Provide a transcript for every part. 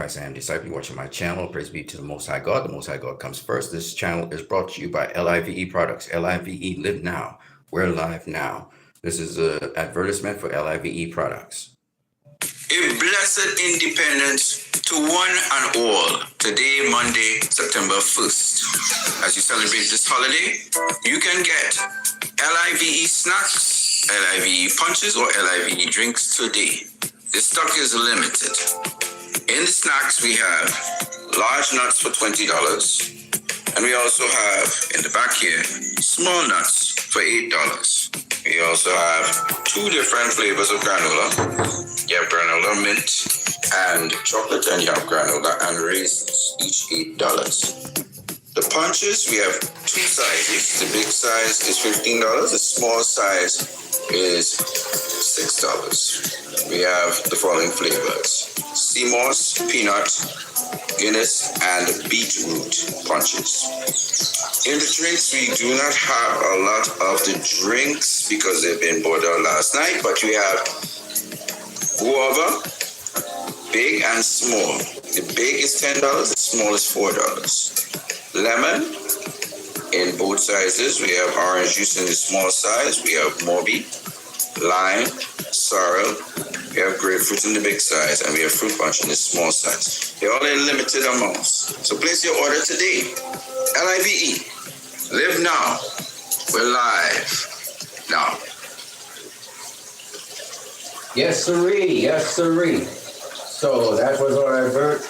Christ I am disciple watching my channel. Praise be to the Most High God. The Most High God comes first. This channel is brought to you by L.I.V.E products. L.I.V.E, live now. We're live now. This is an advertisement for L.I.V.E products. A blessed independence to one and all. Today, Monday, September 1st. As you celebrate this holiday, you can get L.I.V.E snacks, L.I.V.E punches, or L.I.V.E drinks today. The stock is limited. In the snacks, we have large nuts for $20. And we also have, in the back here, small nuts for $8. We also have two different flavors of granola. You have granola mint and chocolate, and you have granola and raisins, each $8. The punches, we have two sizes. The big size is $15. The small size is $6. We have the following flavors: MoS, peanut, Guinness, and beetroot punches. In the drinks, we do not have a lot of the drinks because they've been bought out last night, but we have guava, big and small. The big is $10, the small is $4. Lemon in both sizes. We have orange juice in the small size. We have Mobi, lime, sorrel. We have grapefruit in the big size, and we have fruit punch in the small size. They're all in limited amounts. So place your order today. L.I.V.E. Live now. We're live now. Yes, sirree. Yes, sirree. So that was our advert.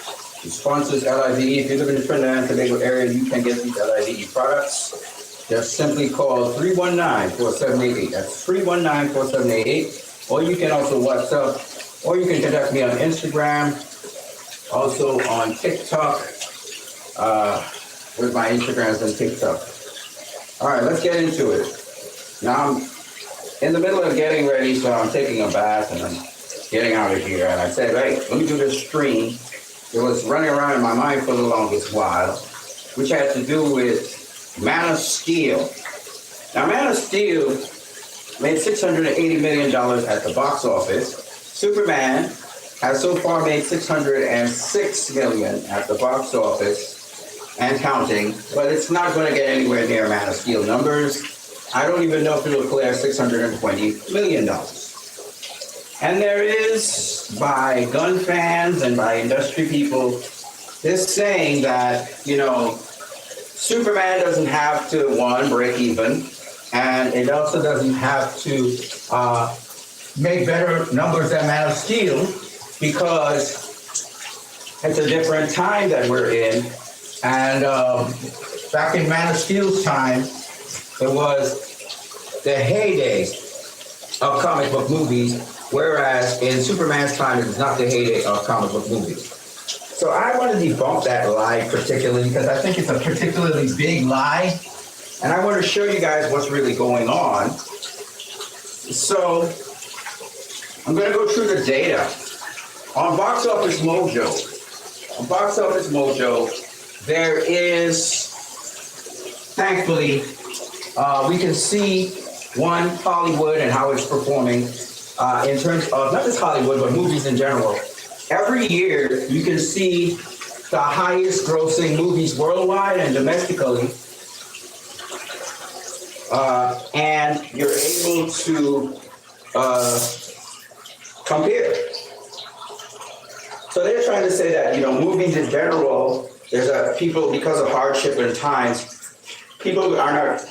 It sponsors L.I.V.E. If you live in the Trinidad and Tobago area, you can get these L.I.V.E products. Just simply call 319-4788. That's 319-4788. Or you can also WhatsApp, or you can contact me on Instagram, also on TikTok, with my Instagrams and TikTok. All right, let's get into it. Now I'm in the middle of getting ready, so I'm taking a bath and I'm getting out of here. And I said, hey, let me do this stream. It was running around in my mind for the longest while, which had to do with Man of Steel. Now, Man of Steel made $680 million at the box office. Superman has so far made $606 million at the box office and counting, but it's not going to get anywhere near Man of Steel numbers. I don't even know if it'll clear $620 million. And there is, by gun fans and by industry people, this saying that, you know, Superman doesn't have to, one, break even, and it also doesn't have to make better numbers than Man of Steel because it's a different time that we're in. And back in Man of Steel's time, it was the heyday of comic book movies, whereas in Superman's time, it was not the heyday of comic book movies. So I want to debunk that lie particularly because I think it's a particularly big lie. And I want to show you guys what's really going on. So I'm going to go through the data. On Box Office Mojo, there is, thankfully, we can see one, Hollywood and how it's performing in terms of not just Hollywood, but movies in general. Every year, you can see the highest grossing movies worldwide and domestically. And you're able to compare. So they're trying to say that, you know, movies in general, people, because of hardship and times, people are not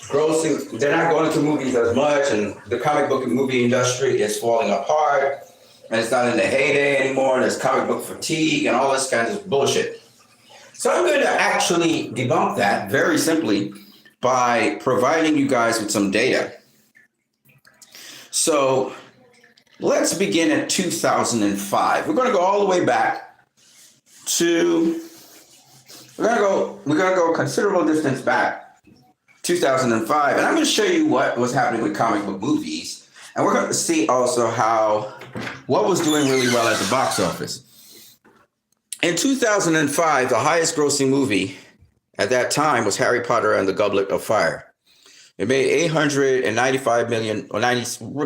grossing, they're not going to movies as much, and the comic book and movie industry is falling apart, and it's not in the heyday anymore, and there's comic book fatigue and all this kind of bullshit. So I'm going to actually debunk that very simply by providing you guys with some data. So let's begin at 2005. We're going to go all the way back to, we're going to go a considerable distance back, 2005, and I'm going to show you what was happening with comic book movies, and we're going to see also what was doing really well at the box office. In 2005, the highest grossing movie at that time was Harry Potter and the Goblet of Fire. It made $895 million, or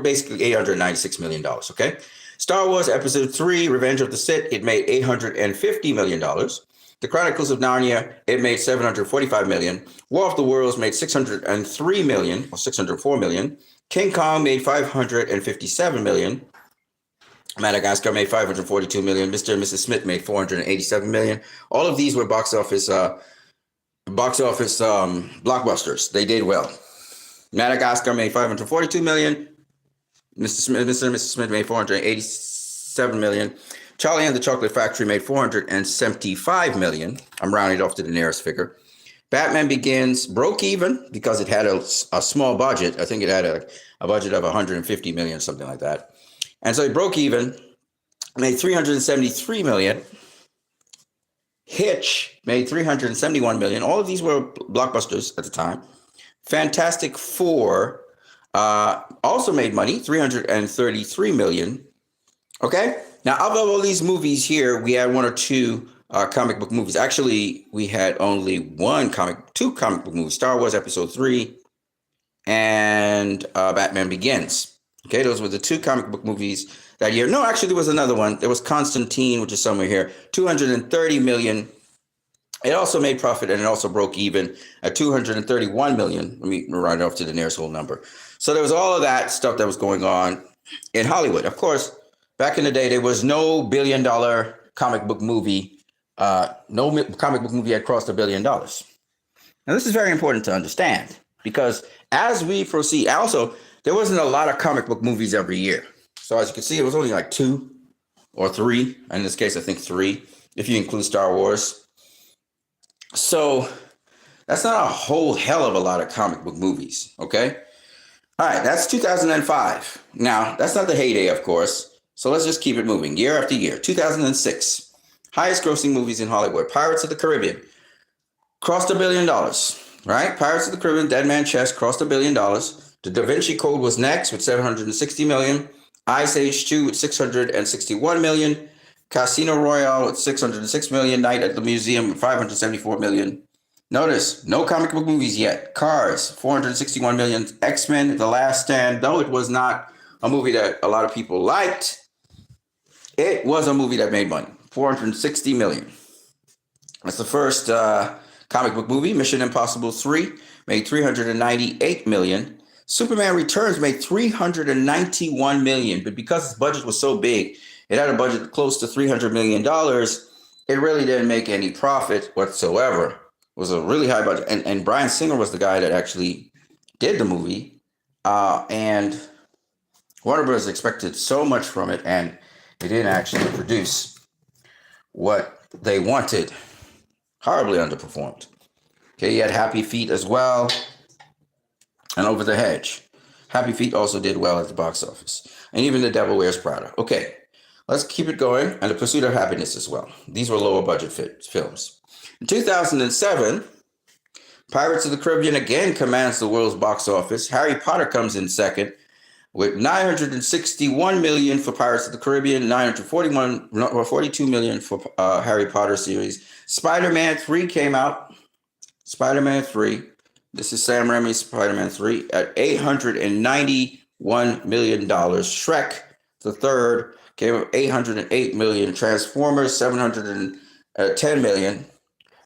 basically $896 million, okay? Star Wars Episode 3, Revenge of the Sith, it made $850 million. The Chronicles of Narnia, it made $745 million. War of the Worlds made $603 million, or $604 million. King Kong made $557 million. Madagascar made $542 million. Mr. and Mrs. Smith made $487 million. All of these were box office blockbusters. They did well. Madagascar made $542 million. Mr. and Mrs. Smith made $487 million. Charlie and the Chocolate Factory made $475 million. I'm rounding it off to the nearest figure. Batman Begins broke even because it had a small budget. I think it had a budget of $150 million, something like that. And so it broke even, made $373 million. Hitch made $371 million. All of these were blockbusters at the time. Fantastic Four also made money, $333 million. Okay? Now, of all these movies here, we had one or two comic book movies. Actually, we had only two comic book movies, Star Wars Episode 3 and Batman Begins. Okay, those were the two comic book movies that year. No, actually, there was another one. There was Constantine, which is somewhere here, $230 million. It also made profit, and it also broke even at $231 million. Let me write it off to the nearest whole number. So there was all of that stuff that was going on in Hollywood. Of course, back in the day, there was no billion-dollar comic book movie. No comic book movie had crossed $1 billion. Now, this is very important to understand because as we proceed, also, there wasn't a lot of comic book movies every year. So as you can see, it was only like 2 or 3. In this case, I think 3, if you include Star Wars. So that's not a whole hell of a lot of comic book movies, okay? All right, that's 2005. Now, that's not the heyday, of course. So let's just keep it moving year after year. 2006, highest grossing movies in Hollywood. Pirates of the Caribbean crossed $1 billion, right? Pirates of the Caribbean, Dead Man Chest crossed $1 billion. The Da Vinci Code was next with $760 million. Ice Age 2 with $661 million. Casino Royale with $606 million. Night at the Museum with $574 million. Notice, no comic book movies yet. Cars, $461 million. X-Men, The Last Stand, though it was not a movie that a lot of people liked, it was a movie that made money. $460 million. That's the first comic book movie. Mission Impossible 3 made $398 million. Superman Returns made $391 million, but because its budget was so big, it had a budget close to $300 million. It really didn't make any profit whatsoever. It was a really high budget. And Bryan Singer was the guy that actually did the movie. And Warner Bros. Expected so much from it, and it didn't actually produce what they wanted. Horribly underperformed. Okay, you had Happy Feet as well. And Over the Hedge. Happy Feet also did well at the box office. And even The Devil Wears Prada. Okay, let's keep it going. And The Pursuit of Happiness as well. These were lower budget films. In 2007, Pirates of the Caribbean again commands the world's box office. Harry Potter comes in second with $961 million for Pirates of the Caribbean, $42 million for Harry Potter series. Spider-Man 3 came out. Spider-Man 3. This is Sam Raimi's Spider-Man 3 at $891 million. Shrek, the third, came up $808 million. Transformers, $710 million.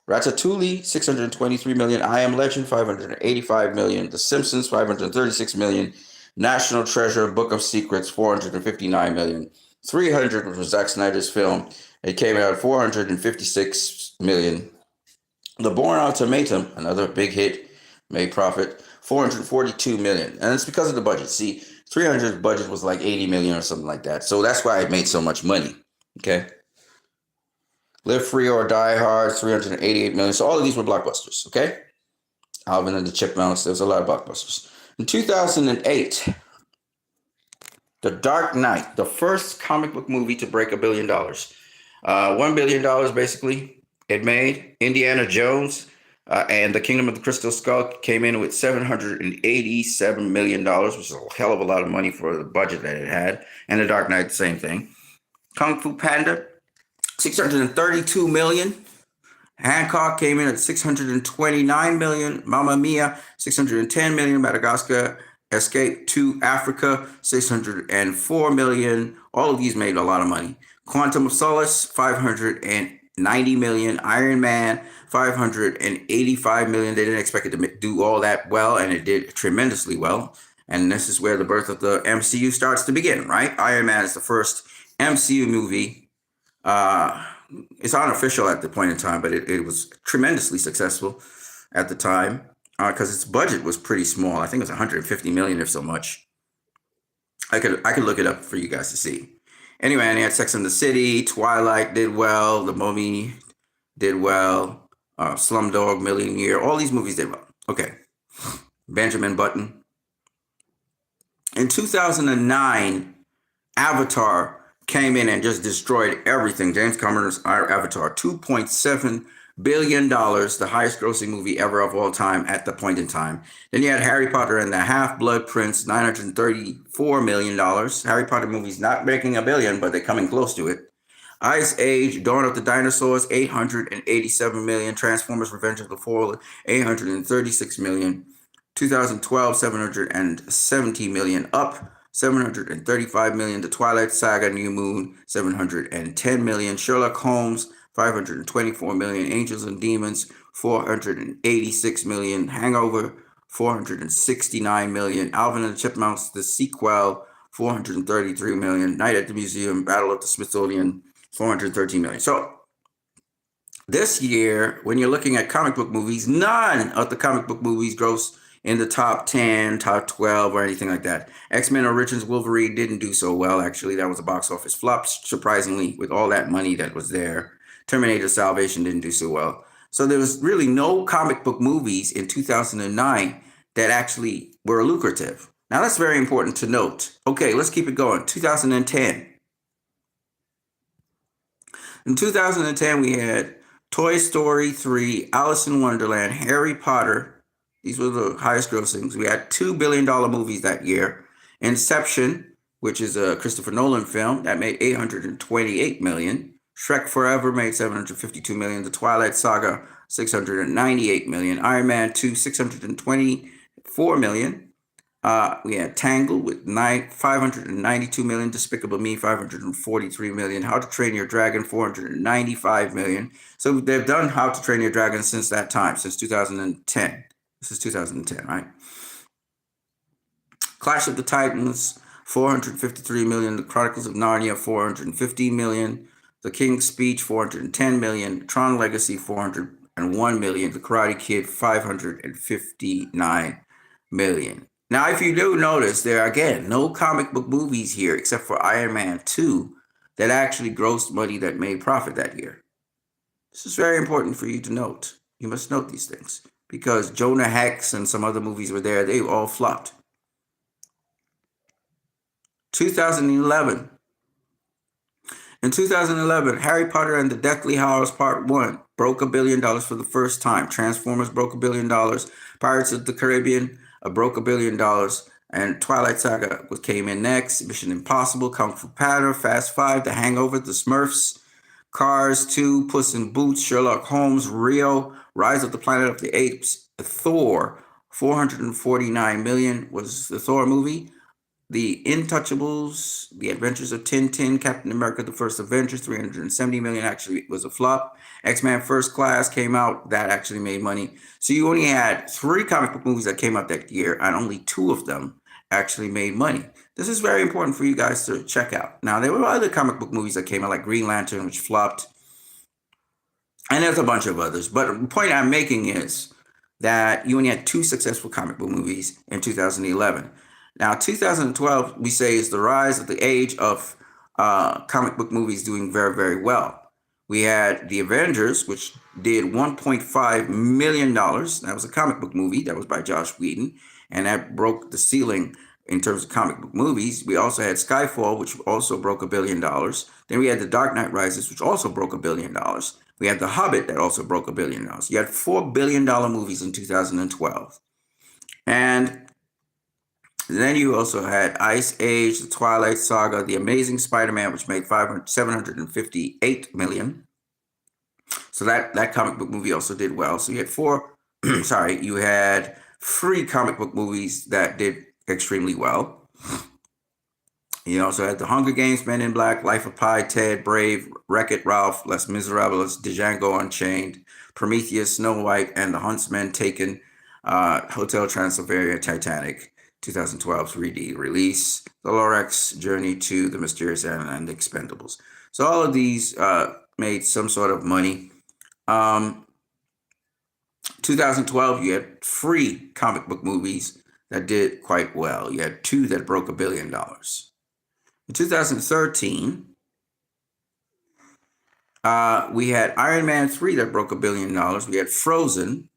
Ratatouille, $623 million. I Am Legend, $585 million. The Simpsons, $536 million. National Treasure, Book of Secrets, $459 million. 300 was Zack Snyder's film. It came out at $456 million. The Bourne Ultimatum, another big hit, made profit, $442 million. And it's because of the budget. See, 300's budget was like $80 million or something like that. So that's why it made so much money. Okay. Live Free or Die Hard, $388 million. So all of these were blockbusters. Okay. Alvin and the Chipmunks, there was a lot of blockbusters. In 2008, The Dark Knight, the first comic book movie to break $1 billion. $1 billion basically it made. Indiana Jones and The Kingdom of the Crystal Skull came in with $787 million, which is a hell of a lot of money for the budget that it had. And The Dark Knight, the same thing. Kung Fu Panda, $632 million. Hancock came in at $629 million. Mamma Mia, $610 million. Madagascar Escape to Africa, 604 million. All of these made a lot of money. Quantum of Solace, 590 million. Iron Man, 585 million. They didn't expect it to do all that well, and it did tremendously well. And this is where the birth of the MCU starts to begin, right? Iron Man is the first MCU movie. It's unofficial at the point in time, but it was tremendously successful at the time because its budget was pretty small. I think it was 150 million, if so much. I could look it up for you guys to see. Anyway, and they had Sex and the City, Twilight did well, The Mummy did well, Slumdog Millionaire, all these movies did well. Okay, Benjamin Button. In 2009, Avatar came in and just destroyed everything. James Cameron's Avatar, $2.7 billion, the highest grossing movie ever of all time at the point in time. Then you had Harry Potter and the Half-Blood Prince, $934 million. Harry Potter movies not making a billion, but they're coming close to it. Ice Age, Dawn of the Dinosaurs, 887 million. Transformers Revenge of the Fallen, 836 million. 2012, 770 million. Up, 735 million. The Twilight Saga, New Moon, 710 million. Sherlock Holmes, 524 million. Angels and Demons, 486 million. Hangover, 469 million. Alvin and the Chipmunks, the sequel, 433 million. Night at the Museum, Battle of the Smithsonian, 413 million. So this year, when you're looking at comic book movies, none of the comic book movies gross in the top 10, top 12, or anything like that. X-Men Origins Wolverine didn't do so well, actually. That was a box office flop, surprisingly, with all that money that was there. Terminator Salvation didn't do so well. So there was really no comic book movies in 2009 that actually were lucrative. Now, that's very important to note. Okay, let's keep it going. 2010. In 2010, we had Toy Story 3, Alice in Wonderland, Harry Potter. These were the highest grossings. We had $2 billion movies that year. Inception, which is a Christopher Nolan film, that made 828 million. Shrek Forever made 752 million. The Twilight Saga, 698 million. Iron Man 2, 624 million. We had Tangled with 592 million. Despicable Me, 543 million. How to Train Your Dragon, 495 million. So they've done How to Train Your Dragon since that time, since 2010. This is 2010, right? Clash of the Titans, 453 million. The Chronicles of Narnia, 450 million. The King's Speech, 410 million. Tron Legacy, 401 million. The Karate Kid, 559 million. Now, if you do notice, there are, again, no comic book movies here except for Iron Man 2 that actually grossed money that made profit that year. This is very important for you to note. You must note these things because Jonah Hex and some other movies were there. They all flopped. 2011. In 2011, Harry Potter and the Deathly Hallows Part 1 broke $1 billion for the first time. Transformers broke $1 billion. Pirates of the Caribbean broke $1 billion. And Twilight Saga came in next. Mission Impossible, Kung Fu Panda, Fast 5, The Hangover, The Smurfs, Cars 2, Puss in Boots, Sherlock Holmes, Rio, Rise of the Planet of the Apes, Thor, 449 million was the Thor movie. The Intouchables, The Adventures of Tintin, Captain America, The First Avenger, 370 million actually was a flop. X-Men First Class came out, that actually made money. So you only had 3 comic book movies that came out that year, and only 2 of them actually made money. This is very important for you guys to check out. Now, there were other comic book movies that came out, like Green Lantern, which flopped. And there's a bunch of others. But the point I'm making is that you only had 2 successful comic book movies in 2011. Now, 2012, we say, is the rise of the age of comic book movies doing very, very well. We had The Avengers, which did $1.5 million. That was a comic book movie. That was by Joss Whedon. And that broke the ceiling in terms of comic book movies. We also had Skyfall, which also broke $1 billion. Then we had The Dark Knight Rises, which also broke $1 billion. We had The Hobbit, that also broke $1 billion. You had $4 billion movies in 2012. And then you also had Ice Age, The Twilight Saga, The Amazing Spider-Man, which made 758 million. So that comic book movie also did well. So you had you had 3 comic book movies that did extremely well. You also had The Hunger Games, Men in Black, Life of Pi, Ted, Brave, Wreck-It Ralph, Les Miserables, Django Unchained, Prometheus, Snow White, and The Huntsman, Taken, Hotel Transylvania, Titanic, 2012 3D release, The Lorax, Journey to the Mysterious Island, and Expendables. So all of these made some sort of money. 2012, you had 3 comic book movies that did quite well. You had 2 that broke $1 billion. In 2013, we had Iron Man 3 that broke $1 billion. We had Frozen.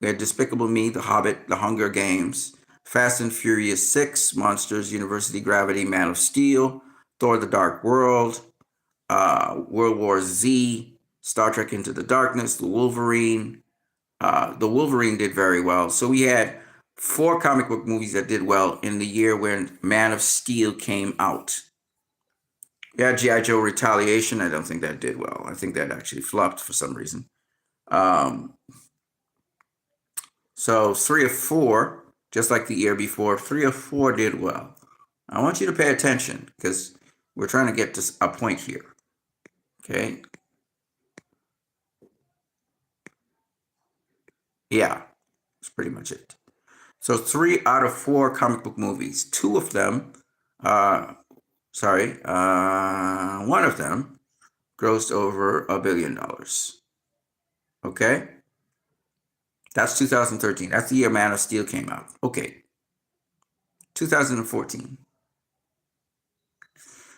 We had Despicable Me, The Hobbit, The Hunger Games, Fast and Furious 6, Monsters, University Gravity, Man of Steel, Thor the Dark World, World War Z, Star Trek Into the Darkness, The Wolverine. The Wolverine did very well. So we had 4 comic book movies that did well in the year when Man of Steel came out. Yeah, G.I. Joe Retaliation. I don't think that did well. I think that actually flopped for some reason. So 3 of 4, just like the year before, 3 of 4 did well. I want you to pay attention because we're trying to get to a point here. Okay. Yeah, that's pretty much it. So 3 out of 4 comic book movies. 2 of them, one of them grossed over $1 billion. Okay. That's 2013. That's the year Man of Steel came out. Okay. 2014.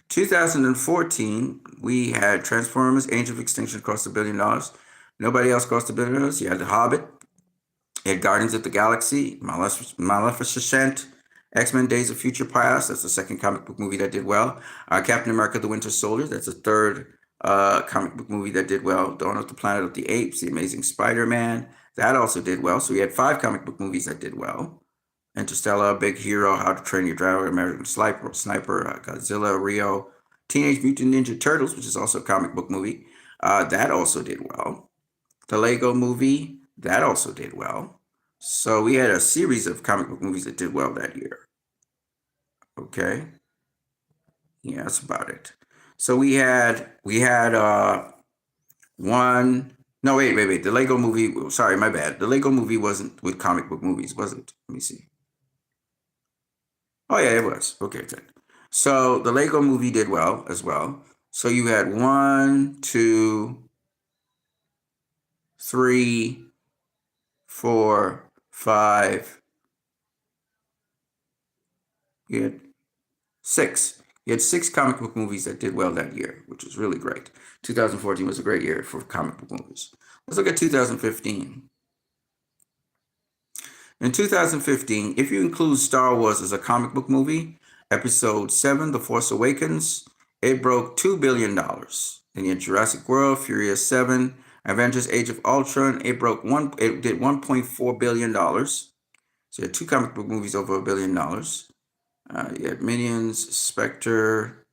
2014, we had Transformers, Age of Extinction crossed $1 billion. Nobody else crossed $1 billion. You had The Hobbit. You had Guardians of the Galaxy, Maleficent, X-Men Days of Future Past. That's the second comic book movie that did well. Captain America the Winter Soldier. That's the third comic book movie that did well. Dawn of the Planet of the Apes, The Amazing Spider-Man. That also did well. So we had 5 comic book movies that did well. Interstellar, Big Hero, How to Train Your Dragon, American Sniper, Godzilla, Rio, Teenage Mutant Ninja Turtles, which is also a comic book movie. That also did well. The Lego Movie, that also did well. So we had a series of comic book movies that did well that year. Okay. Yeah, that's about it. So we had one. No, wait. The Lego Movie. Sorry, my bad. The Lego Movie wasn't with comic book movies, was it? Let me see. Oh yeah, it was. Okay, good. So the Lego Movie did well as well. So you had 1, 2, 3, 4, 5. You had 6. You had 6 comic book movies that did well that year, which was really great. 2014 was a great year for comic book movies. Let's look at 2015. In 2015, if you include Star Wars as a comic book movie, Episode 7, The Force Awakens, it broke $2 billion. Then you had Jurassic World, Furious 7, Avengers Age of Ultron, it did $1.4 billion. So you had 2 comic book movies over $1 billion. You had Minions, Spectre,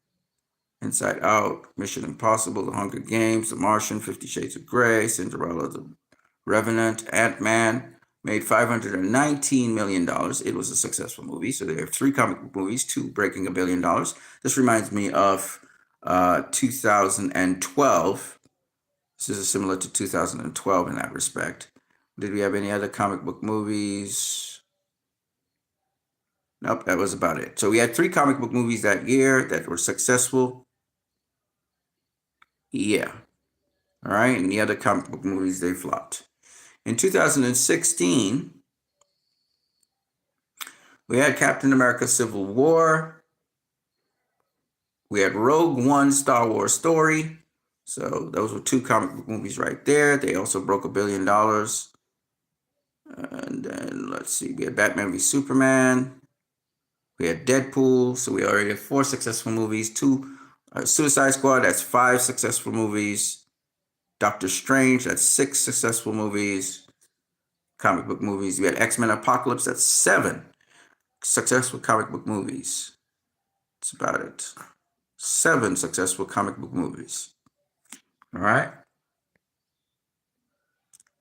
Inside Out, Mission Impossible, The Hunger Games, The Martian, 50 Shades of Grey, Cinderella, The Revenant, Ant-Man, made $519 million. It was a successful movie. So there are 3 comic book movies, 2 breaking $1 billion. This reminds me of 2012. This is similar to 2012 in that respect. Did we have any other comic book movies? Nope, that was about it. So we had 3 comic book movies that year that were successful. Yeah. All right. And the other comic book movies, they flopped. In 2016, we had Captain America Civil War. We had Rogue One Star Wars Story. So those were 2 comic book movies right there. They also broke $1 billion. And then let's see, we had Batman v Superman. We had Deadpool. So we already have 4 successful movies. 2 Suicide Squad, that's 5 successful movies. Doctor Strange, that's 6 successful movies. Comic book movies. We had X-Men Apocalypse, that's 7 successful comic book movies. That's about it. 7 successful comic book movies. All right.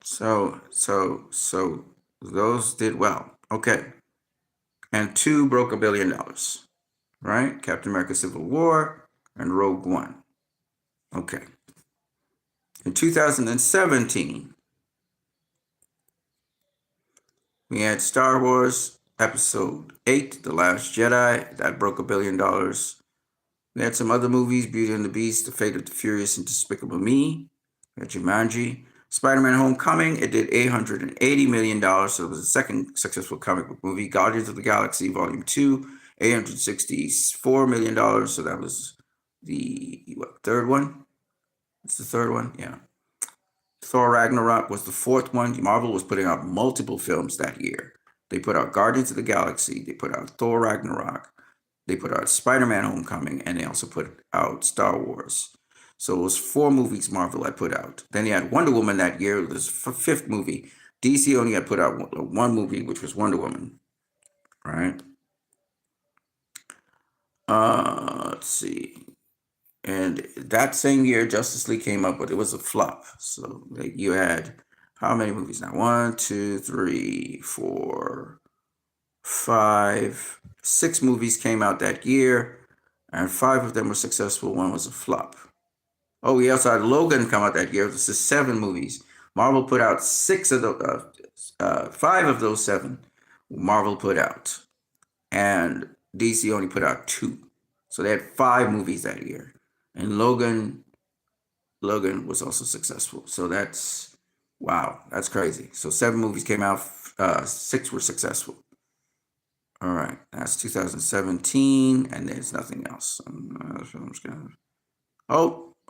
So those did well. Okay. and 2 broke $1 billion, right? Captain America Civil War and Rogue One. Okay. In 2017, we had Star Wars Episode 8, The Last Jedi, that broke $1 billion. We had some other movies, Beauty and the Beast, The Fate of the Furious, and Despicable Me. We had Jumanji. Spider-Man Homecoming, it did $880 million, so it was the second successful comic book movie. Guardians of the Galaxy Volume 2, $864 million, so that was the third one? It's the third one, yeah. Thor Ragnarok was the fourth one. Marvel was putting out multiple films that year. They put out Guardians of the Galaxy, they put out Thor Ragnarok, they put out Spider-Man Homecoming, and they also put out Star Wars. So it was 4 movies Marvel had put out. Then you had Wonder Woman that year. It was the 5th movie. DC only had put out one movie, which was Wonder Woman. Right? Let's see. And that same year, Justice League came up, but it was a flop. So you had how many movies now? 1, 2, 3, 4, 5, 6 movies came out that year, and 5 of them were successful. 1 was a flop. Oh, we also had Logan come out that year. This is 7 movies. Marvel put out 5 of those 7. Marvel put out, and DC only put out 2. So they had 5 movies that year, and Logan was also successful. So that's wow, that's crazy. So 7 movies came out, 6 were successful. All right, that's 2017, and there's nothing else.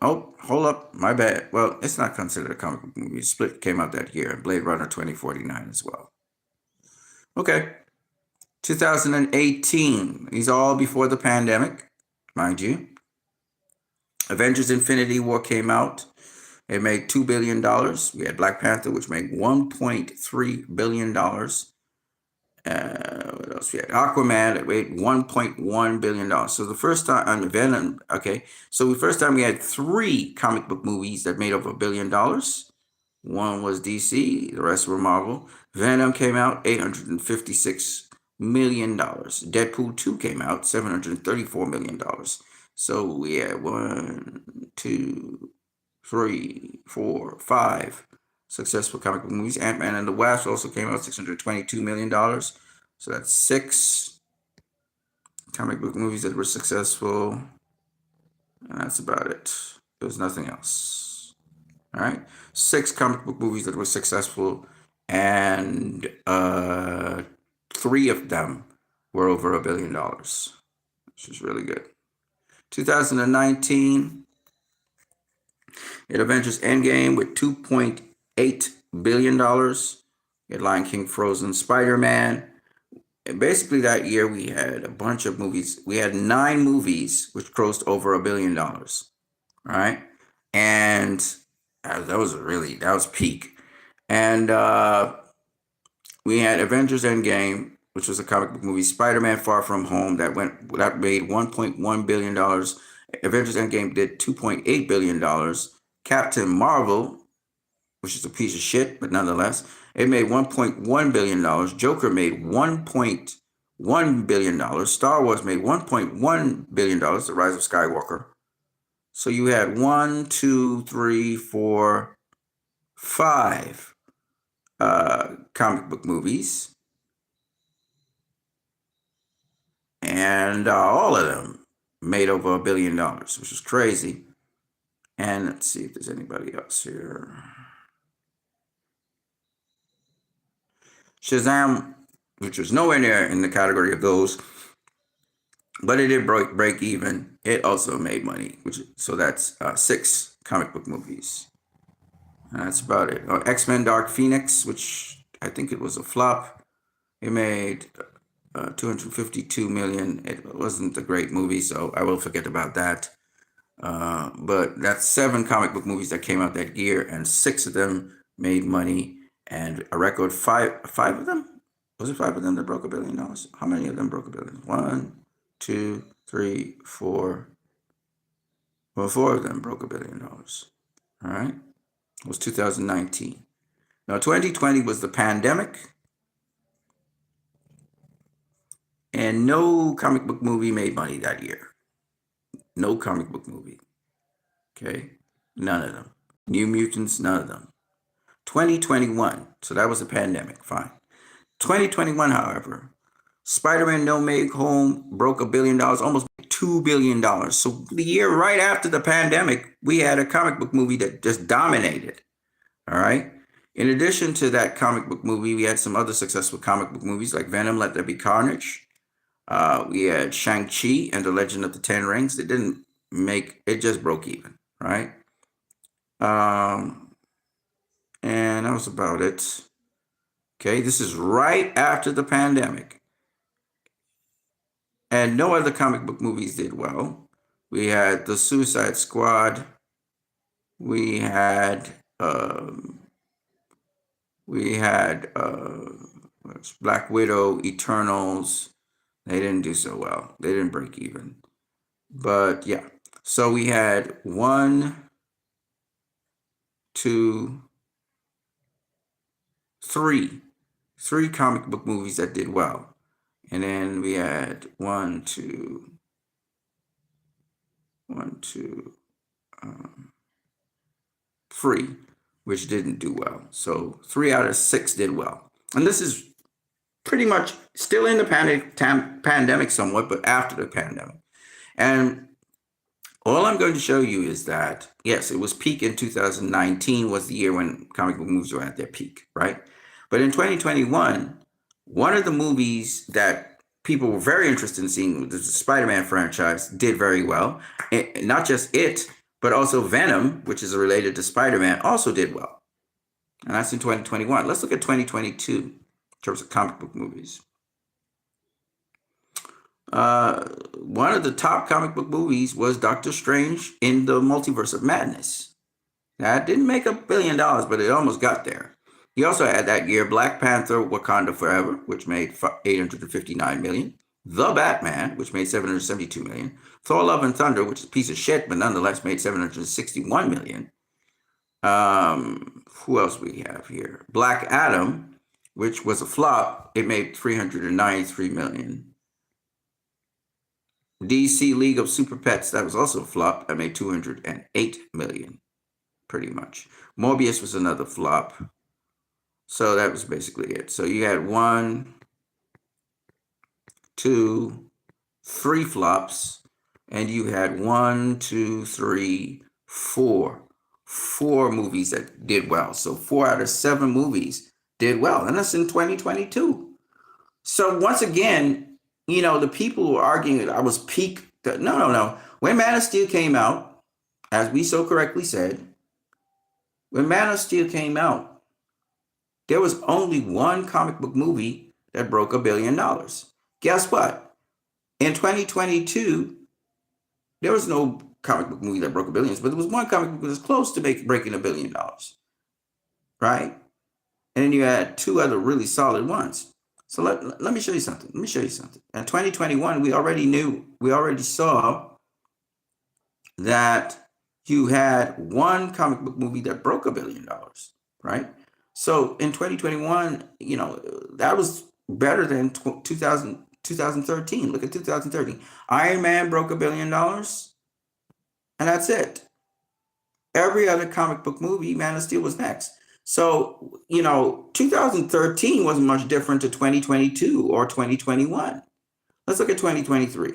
Hold up, my bad. Well, it's not considered a comic book movie. Split came out that year, Blade Runner 2049 as well. Okay, 2018. These are all before the pandemic, mind you. Avengers Infinity War came out. It made $2 billion. We had Black Panther, which made $1.3 billion. What else we had? Aquaman, it made $1.1 billion. So the first time, Venom, okay. So the first time we had 3 comic book movies that made over $1 billion. One was DC, the rest were Marvel. Venom came out, $856 million. Deadpool 2 came out, $734 million. So we had 1, 2, 3, 4, 5 successful comic book movies. Ant-Man and the Wasp also came out, $622 million. So that's 6 comic book movies that were successful. And that's about it. There's nothing else. All right. 6 comic book movies that were successful, and 3 of them were over $1 billion, which is really good. 2019, it Avengers Endgame with $2.8 billion. You had Lion King, Frozen, Spider-Man. And basically that year we had a bunch of movies. We had 9 movies which grossed over $1 billion. All right. And that was peak. And we had Avengers Endgame, which was a comic book movie. Spider-Man Far From Home, that made $1.1 billion. Avengers Endgame did $2.8 billion. Captain Marvel, which is a piece of shit, but nonetheless, it made $1.1 billion. Joker made $1.1 billion. Star Wars made $1.1 billion, The Rise of Skywalker. So you had 1, 2, 3, 4, 5 comic book movies. And all of them made over $1 billion, which is crazy. And let's see if there's anybody else here. Shazam, which was nowhere near in the category of those, but it did break even. It also made money, so that's 6 comic book movies. And that's about it. X-Men Dark Phoenix, which I think it was a flop. It made $252 million. It wasn't a great movie, so I will forget about that. But that's 7 comic book movies that came out that year, and 6 of them made money, and a record 5 of them? Was it 5 of them that broke $1 billion? How many of them broke $1 billion? 1, 2, 3, 4. Well, 4 of them broke $1 billion. All right. It was 2019. Now, 2020 was the pandemic. And no comic book movie made money that year. No comic book movie. Okay? None of them. New Mutants, none of them. 2021, so that was a pandemic, fine. 2021, however, Spider-Man No Way Home broke $1 billion, almost $2 billion. So the year right after the pandemic, we had a comic book movie that just dominated. All right. In addition to that comic book movie, we had some other successful comic book movies like Venom, Let There Be Carnage. We had Shang-Chi and the Legend of the Ten Rings. It didn't make, it just broke even, right? And that was about it. Okay, this is right after the pandemic. And no other comic book movies did well. We had The Suicide Squad. We had Black Widow, Eternals. They didn't do so well. They didn't break even. But yeah. So we had 1, 2, 3 comic book movies that did well. And then we had 3, which didn't do well. So 3 out of 6 did well. And this is pretty much still in the pandemic somewhat, but after the pandemic. And all I'm going to show you is that, yes, it was peak in 2019 was the year when comic book movies were at their peak, right? But in 2021, one of the movies that people were very interested in seeing, the Spider-Man franchise, did very well. And not just it, but also Venom, which is related to Spider-Man, also did well. And that's in 2021. Let's look at 2022 in terms of comic book movies. One of the top comic book movies was Doctor Strange in the Multiverse of Madness. That didn't make $1 billion, but it almost got there. He also had that year Black Panther: Wakanda Forever, which made $859 million. The Batman, which made $772 million. Thor: Love and Thunder, which is a piece of shit, but nonetheless made $761 million. Who else we have here? Black Adam, which was a flop. It made $393 million. DC League of Super Pets, that was also a flop. That made $208 million, pretty much. Morbius was another flop. So that was basically it. So you had 1, 2, 3 flops, and you had 1, 2, 3, 4 movies that did well. So 4 out of 7 movies did well, and that's in 2022. So once again, you know, the people who are arguing that I was peak. No. When Man of Steel came out, as we so correctly said, when Man of Steel came out, there was only one comic book movie that broke $1 billion. Guess what? In 2022, there was no comic book movie that broke $1 billion, but there was one comic book that was close to breaking $1 billion, right? And then you had 2 other really solid ones. So let me show you something. In 2021, we already saw that you had one comic book movie that broke $1 billion, right? So in 2021, you know, that was better than 2013. Look at 2013. Iron Man broke $1 billion, and that's it. Every other comic book movie, Man of Steel was next. So, you know, 2013 wasn't much different to 2022 or 2021. Let's look at 2023.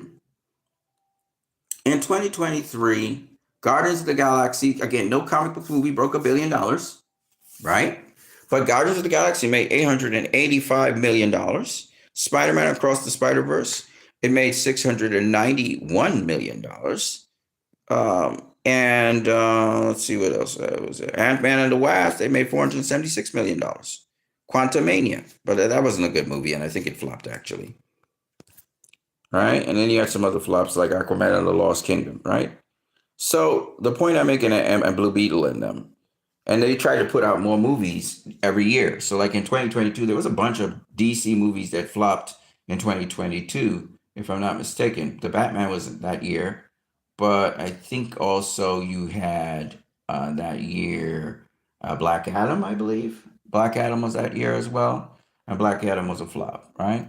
In 2023, Guardians of the Galaxy, again, no comic book movie broke $1 billion, right? But Guardians of the Galaxy made $885 million. Spider-Man Across the Spider-Verse, it made $691 million. And let's see what else was there. Ant-Man and the Wasp, they made $476 million. Quantumania, but that wasn't a good movie, and I think it flopped actually. Right? And then you had some other flops like Aquaman and the Lost Kingdom, right? So the point I'm making, and Blue Beetle in them, and they try to put out more movies every year. So like in 2022, there was a bunch of DC movies that flopped in 2022, if I'm not mistaken. The Batman was that year. But I think also you had that year Black Adam, I believe. Black Adam was that year as well. And Black Adam was a flop, right?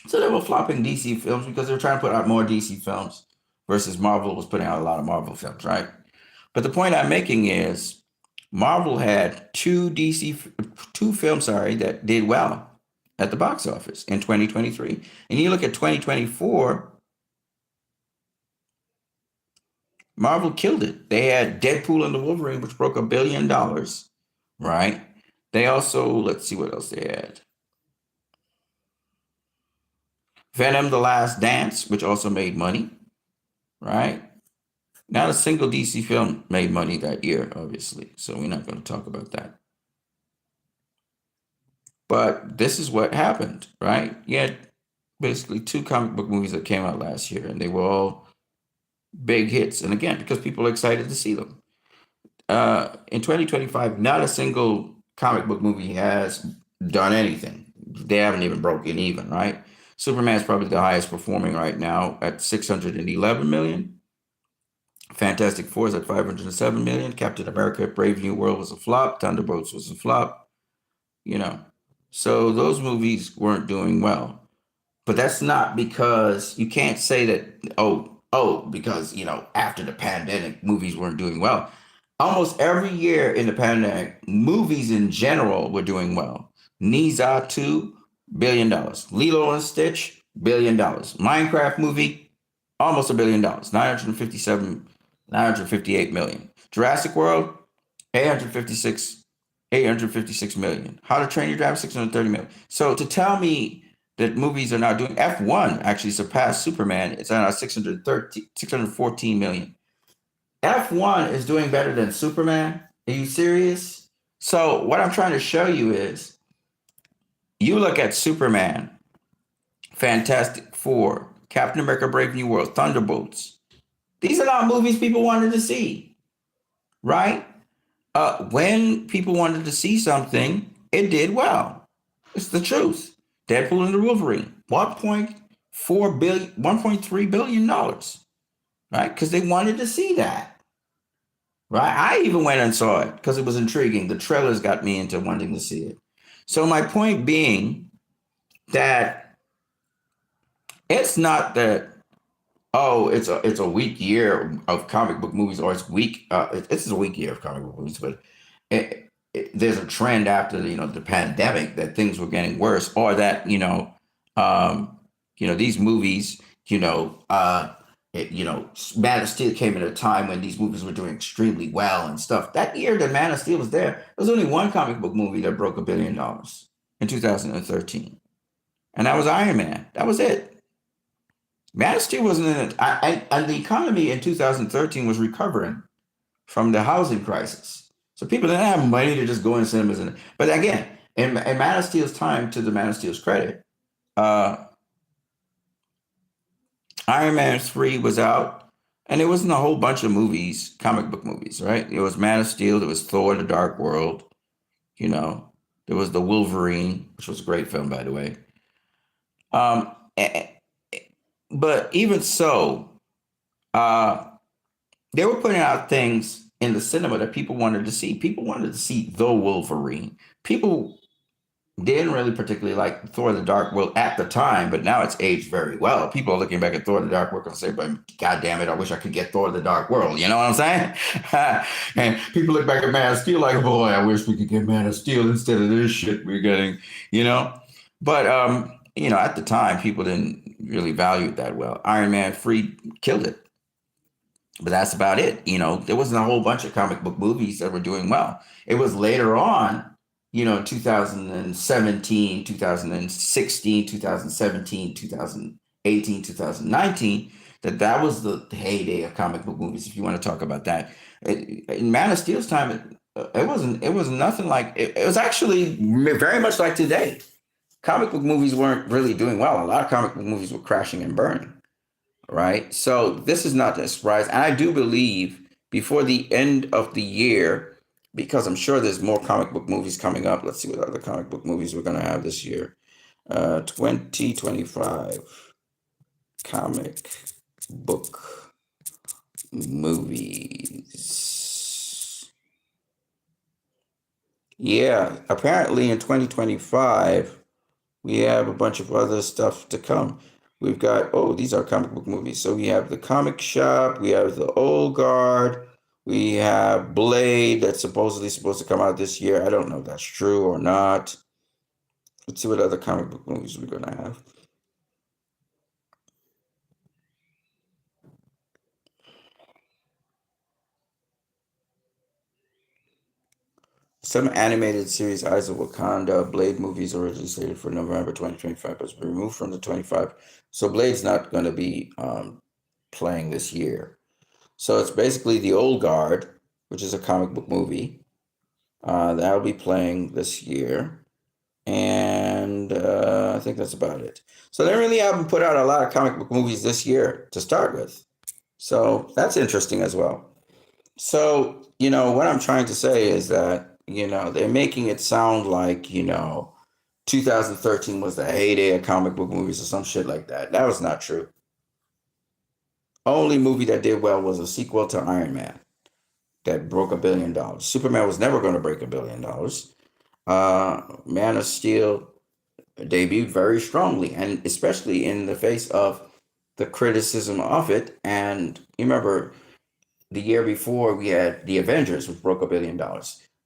So they were flopping DC films because they were trying to put out more DC films versus Marvel was putting out a lot of Marvel films, right? But the point I'm making is Marvel had two films, sorry, that did well at the box office in 2023. And you look at 2024, Marvel killed it. They had Deadpool and the Wolverine, which broke $1 billion, right? They also, let's see what else they had. Venom: The Last Dance, which also made money, right? Not a single DC film made money that year, obviously. So we're not going to talk about that. But this is what happened, right? You had basically two comic book movies that came out last year, and they were all big hits. And again, because people are excited to see them. In 2025, not a single comic book movie has done anything. They haven't even broken even, right? Superman's probably the highest performing right now at 611 million. Fantastic Four is at 507 million. Captain America: Brave New World was a flop. Thunderbolts was a flop. You know, so those movies weren't doing well. But that's not because you can't say that, because, after the pandemic, movies weren't doing well. Almost every year in the pandemic, movies in general were doing well. Niza 2, $1 billion. Lilo and Stitch, $1 billion. Minecraft movie, almost $1 billion. 958 million. Jurassic World, 856 million. How to Train Your Dragon, 630 million. So to tell me that movies are not doing, F1 actually surpassed Superman. It's at 614 million. F1 is doing better than Superman. Are you serious? So what I'm trying to show you is you look at Superman, Fantastic Four, Captain America: Brave New World, Thunderbolts. These are not movies people wanted to see, right? When people wanted to see something, it did well. It's the truth. Deadpool and the Wolverine, $1.3 billion, right? Because they wanted to see that, right? I even went and saw it because it was intriguing. The trailers got me into wanting to see it. So my point being that it's not that, it's a weak year of comic book movies, or it's weak. It's a weak year of comic book movies, but there's a trend after the pandemic that things were getting worse, or that these movies, Man of Steel came at a time when these movies were doing extremely well and stuff. That year that Man of Steel was there was only one comic book movie that broke $1 billion in 2013, and that was Iron Man. That was it. Man of Steel wasn't in it, and the economy in 2013 was recovering from the housing crisis. So people didn't have money to just go in cinemas. But again, in Man of Steel's time, to the Man of Steel's credit, Iron Man 3 was out, and it wasn't a whole bunch of movies, comic book movies, right? It was Man of Steel, there was Thor: The Dark World, there was The Wolverine, which was a great film, by the way. But even so, they were putting out things in the cinema that people wanted to see. People wanted to see The Wolverine. People didn't really particularly like Thor: The Dark World at the time, but now it's aged very well. People are looking back at Thor: The Dark World and say, but God damn it, I wish I could get Thor: The Dark World. You know what I'm saying? And people look back at Man of Steel like, boy, I wish we could get Man of Steel instead of this shit we're getting, But, at the time, people didn't really value it that well. Iron Man 3 killed it. But that's about it. There wasn't a whole bunch of comic book movies that were doing well. It was later on, 2017, 2016, 2017, 2018, 2019, that was the heyday of comic book movies, if you want to talk about that. In Man of Steel's time, it wasn't nothing like it. It was actually very much like today. Comic book movies weren't really doing well. A lot of comic book movies were crashing and burning. Right. So this is not a surprise. And I do believe before the end of the year, because I'm sure there's more comic book movies coming up. Let's see what other comic book movies we're going to have this year. 2025 comic book movies. Yeah, apparently in 2025, We have a bunch of other stuff to come. We've got, oh, these are comic book movies. So we have the Comic Shop, we have the Old Guard, we have Blade that's supposedly supposed to come out this year. I don't know if that's true or not. Let's see what other comic book movies we're gonna have. Some animated series, Eyes of Wakanda, Blade movies originally slated for November 2025, but was removed from the 25. So Blade's not going to be playing this year. So it's basically The Old Guard, which is a comic book movie. That'll be playing this year. And I think that's about it. So they really haven't put out a lot of comic book movies this year to start with. So that's interesting as well. So, what I'm trying to say is that, they're making it sound like, 2013 was the heyday of comic book movies or some shit like that. That was not true. Only movie that did well was a sequel to Iron Man that broke $1 billion. Superman was never going to break $1 billion. Man of Steel debuted very strongly, and especially in the face of the criticism of it. And you remember, the year before we had the Avengers, which broke $1 billion.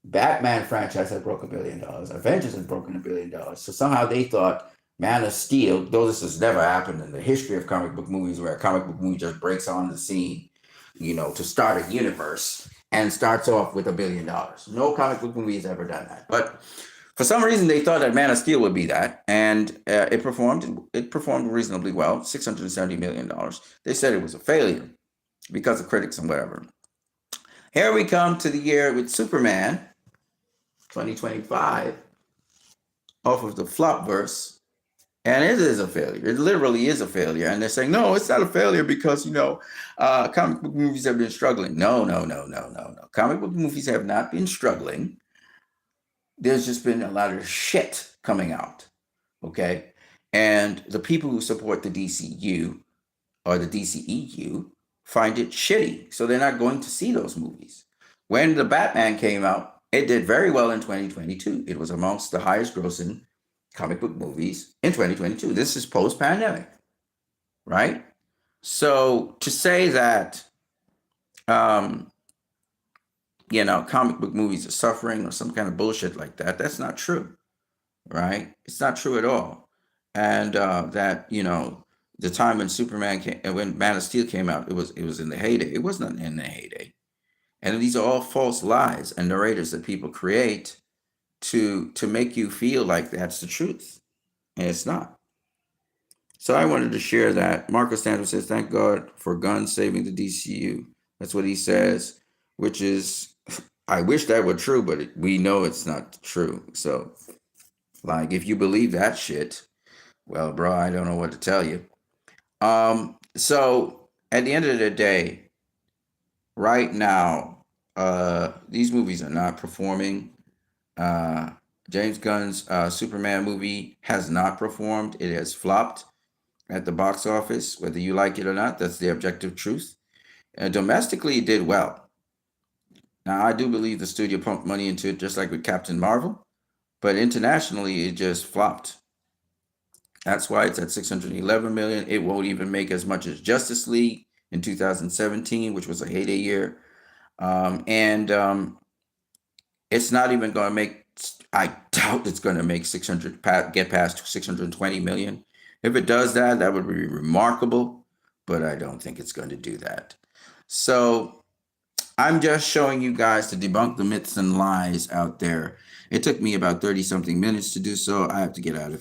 Batman franchise had broke $1 billion. Avengers had broken $1 billion. So somehow they thought Man of Steel, though this has never happened in the history of comic book movies, where a comic book movie just breaks on the scene, to start a universe and starts off with $1 billion. No comic book movie has ever done that. But for some reason, they thought that Man of Steel would be that, and it performed. It performed reasonably well, $670 million. They said it was a failure because of critics and whatever. Here we come to the year with Superman, 2025, off of the flop verse, and it is a failure. It literally is a failure. And they're saying, no, it's not a failure because, comic book movies have been struggling. No. Comic book movies have not been struggling. There's just been a lot of shit coming out, okay? And the people who support the DCU or the DCEU find it shitty. So they're not going to see those movies. When the Batman came out, it did very well in 2022. It was amongst the highest grossing comic book movies in 2022. This is post-pandemic, right? So to say that, comic book movies are suffering or some kind of bullshit like that, that's not true, right? It's not true at all. And that, the time when Superman came, when Man of Steel came out, it was in the heyday. It wasn't in the heyday. And these are all false lies and narratives that people create to make you feel like that's the truth. And it's not. So I wanted to share that. Marcus Stanton says, thank God for guns saving the DCU. That's what he says, which is, I wish that were true, but we know it's not true. So, like, if you believe that shit, well, bro, I don't know what to tell you. So at the end of the day, right now, these movies are not performing. James Gunn's Superman movie has not performed. It has flopped at the box office, whether you like it or not. That's the objective truth. Domestically, it did well. Now, I do believe the studio pumped money into it, just like with Captain Marvel, but internationally, it just flopped. That's why it's at 611 million. It won't even make as much as Justice League in 2017, which was a heyday year. It's not even going to make, I doubt it's going to make get past 620 million. If it does that, that would be remarkable, but I don't think it's going to do that. So I'm just showing you guys to debunk the myths and lies out there. It took me about 30 something minutes to do so. I have to get out of here.